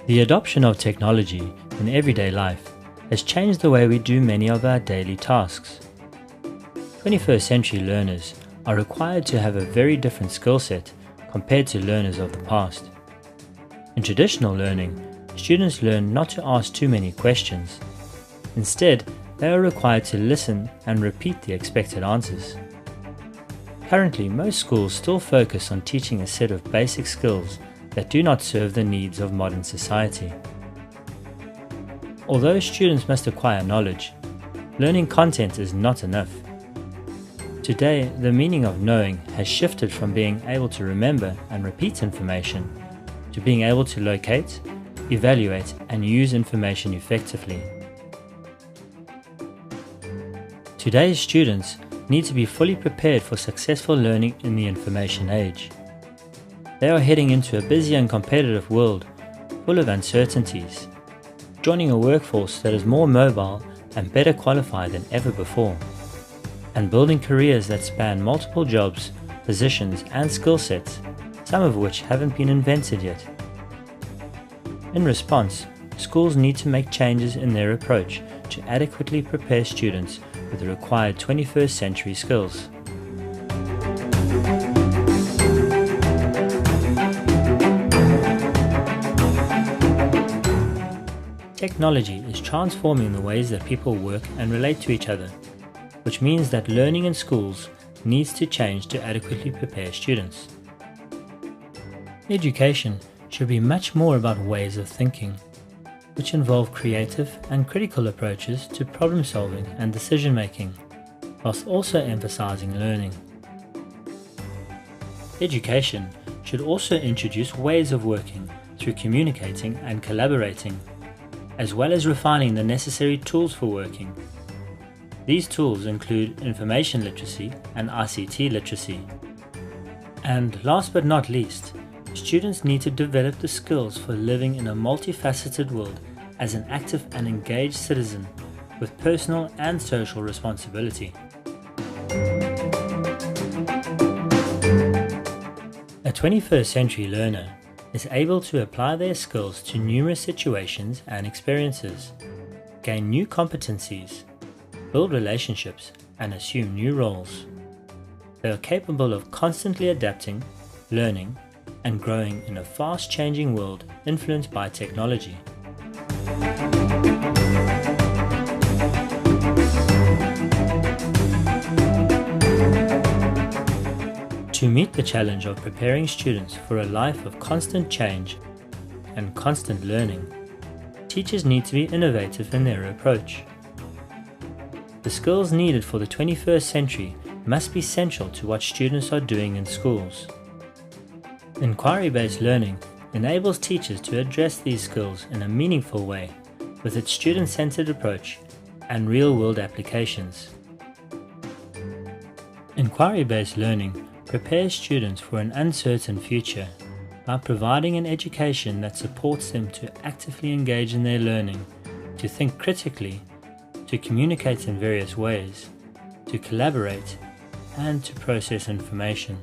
The adoption of technology in everyday life has changed the way we do many of our daily tasks. 21st century learners are required to have a very different skill set compared to learners of the past. In traditional learning, students learn not to ask too many questions. Instead, they are required to listen and repeat the expected answers. Currently, most schools still focus on teaching a set of basic skills that do not serve the needs of modern society. Although students must acquire knowledge, learning content is not enough. Today, the meaning of knowing has shifted from being able to remember and repeat information to being able to locate, evaluate, and use information effectively. Today's students need to be fully prepared for successful learning in the information age. They are heading into a busy and competitive world full of uncertainties, joining a workforce that is more mobile and better qualified than ever before, and building careers that span multiple jobs, positions, and skill sets, some of which haven't been invented yet. In response, schools need to make changes in their approach to adequately prepare students with the required 21st century skills. Technology is transforming the ways that people work and relate to each other, which means that learning in schools needs to change to adequately prepare students. Education should be much more about ways of thinking, which involve creative and critical approaches to problem solving and decision making, whilst also emphasizing learning. Education should also introduce ways of working through communicating and collaborating, as well as refining the necessary tools for working. These tools include information literacy and ICT literacy. And last but not least, students need to develop the skills for living in a multifaceted world as an active and engaged citizen with personal and social responsibility. A 21st century learner is able to apply their skills to numerous situations and experiences, gain new competencies, build relationships, and assume new roles. They are capable of constantly adapting, learning, and growing in a fast-changing world influenced by technology. To meet the challenge of preparing students for a life of constant change and constant learning, teachers need to be innovative in their approach. The skills needed for the 21st century must be central to what students are doing in schools. Inquiry-based learning enables teachers to address these skills in a meaningful way with its student-centered approach and real-world applications. Inquiry-based learning prepares students for an uncertain future by providing an education that supports them to actively engage in their learning, to think critically, to communicate in various ways, to collaborate, and to process information.